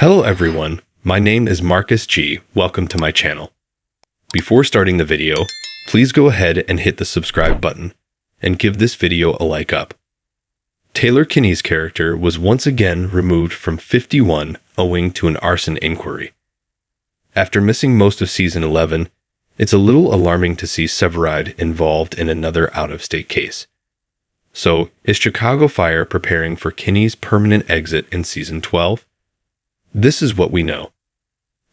Hello everyone, my name is Marcus G. Welcome to my channel. Before starting the video, please go ahead and hit the subscribe button and give this video a like up. Taylor Kinney's character was once again removed from 51 owing to an arson inquiry. After missing most of season 11, it's a little alarming to see Severide involved in another out-of-state case. So, is Chicago Fire preparing for Kinney's permanent exit in season 12? This is what we know.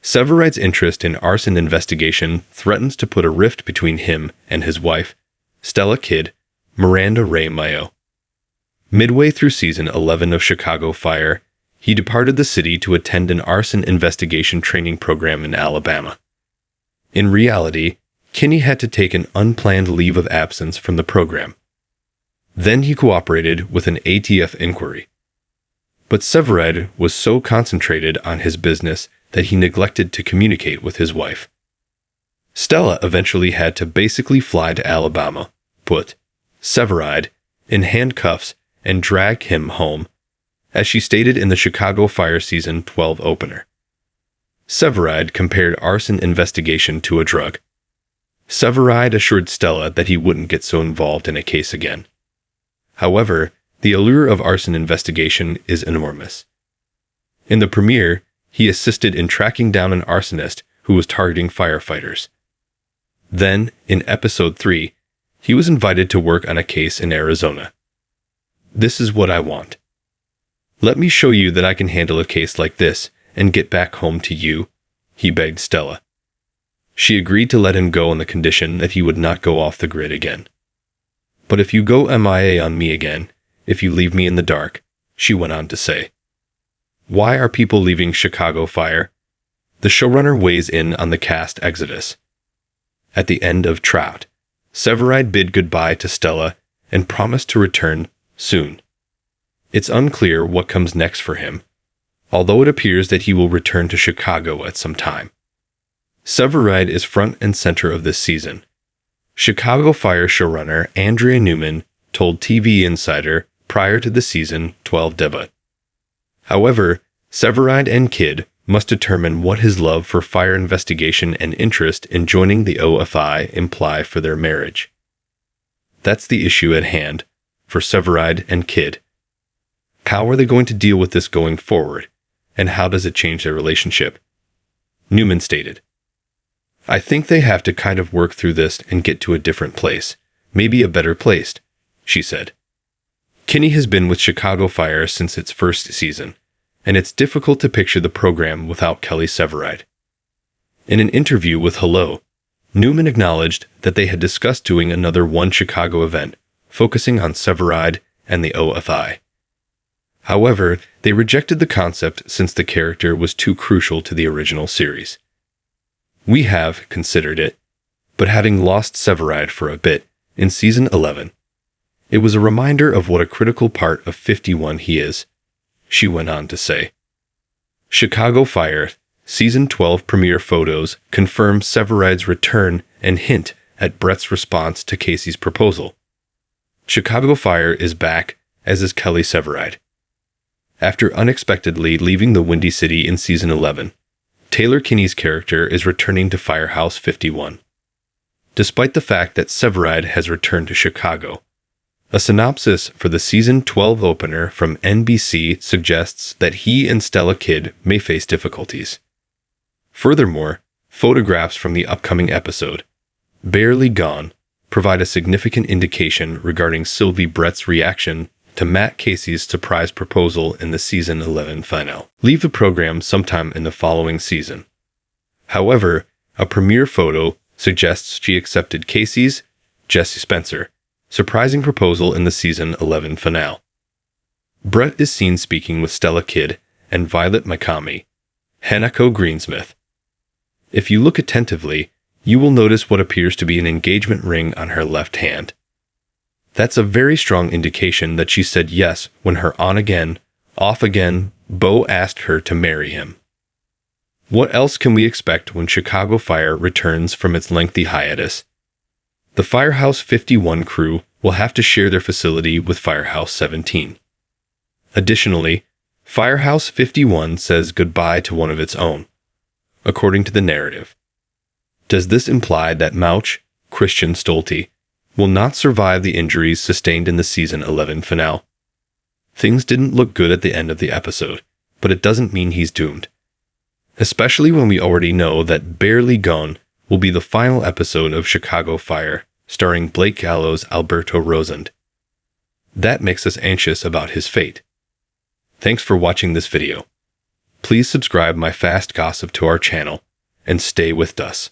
Severide's interest in arson investigation threatens to put a rift between him and his wife, Stella Kidd, Miranda Ray Mayo. Midway through season 11 of Chicago Fire, he departed the city to attend an arson investigation training program in Alabama. In reality, Kinney had to take an unplanned leave of absence from the program. Then he cooperated with an ATF inquiry. But Severide was so concentrated on his business that he neglected to communicate with his wife. Stella eventually had to basically fly to Alabama, put Severide in handcuffs, and drag him home, as she stated in the Chicago Fire Season 12 opener. Severide compared arson investigation to a drug. Severide assured Stella that he wouldn't get so involved in a case again. However, the allure of arson investigation is enormous. In the premiere, he assisted in tracking down an arsonist who was targeting firefighters. Then, in episode 3, he was invited to work on a case in Arizona. This is what I want. Let me show you that I can handle a case like this and get back home to you, he begged Stella. She agreed to let him go on the condition that he would not go off the grid again. But if you go MIA on me again, if you leave me in the dark, she went on to say. Why are people leaving Chicago Fire? The showrunner weighs in on the cast exodus. At the end of Trout, Severide bid goodbye to Stella and promised to return soon. It's unclear what comes next for him, although it appears that he will return to Chicago at some time. Severide is front and center of this season. Chicago Fire showrunner Andrea Newman told TV Insider prior to the season 12 debut. However, Severide and Kidd must determine what his love for fire investigation and interest in joining the OFI imply for their marriage. That's the issue at hand for Severide and Kidd. How are they going to deal with this going forward, and how does it change their relationship? Newman stated, I think they have to kind of work through this and get to a different place, maybe a better place, she said. Kinney has been with Chicago Fire since its first season, and it's difficult to picture the program without Kelly Severide. In an interview with Hello, Newman acknowledged that they had discussed doing another One Chicago event, focusing on Severide and the OFI. However, they rejected the concept since the character was too crucial to the original series. We have considered it, but having lost Severide for a bit in season 11, it was a reminder of what a critical part of 51 he is, she went on to say. Chicago Fire Season 12 premiere photos confirm Severide's return and hint at Brett's response to Casey's proposal. Chicago Fire is back, as is Kelly Severide. After unexpectedly leaving the Windy City in season 11, Taylor Kinney's character is returning to Firehouse 51. Despite the fact that Severide has returned to Chicago, a synopsis for the season 12 opener from NBC suggests that he and Stella Kidd may face difficulties. Furthermore, photographs from the upcoming episode, Barely Gone, provide a significant indication regarding Sylvie Brett's reaction to Matt Casey's surprise proposal in the season 11 finale. Leave the program sometime in the following season. However, a premiere photo suggests she accepted Casey's, Jesse Spencer, surprising proposal in the season 11 finale. Brett is seen speaking with Stella Kidd and Violet Mikami, Hanako Greensmith. If you look attentively, you will notice what appears to be an engagement ring on her left hand. That's a very strong indication that she said yes when her on-again, off-again beau asked her to marry him. What else can we expect when Chicago Fire returns from its lengthy hiatus? The Firehouse 51 crew will have to share their facility with Firehouse 17. Additionally, Firehouse 51 says goodbye to one of its own, according to the narrative. Does this imply that Mouch, Christian Stolte, will not survive the injuries sustained in the season 11 finale? Things didn't look good at the end of the episode, but it doesn't mean he's doomed. Especially when we already know that Barely Gone will be the final episode of Chicago Fire, starring Blake Gallows' Alberto Rosand. That makes us anxious about his fate. Thanks for watching this video. Please subscribe my fast gossip to our channel, and stay with us.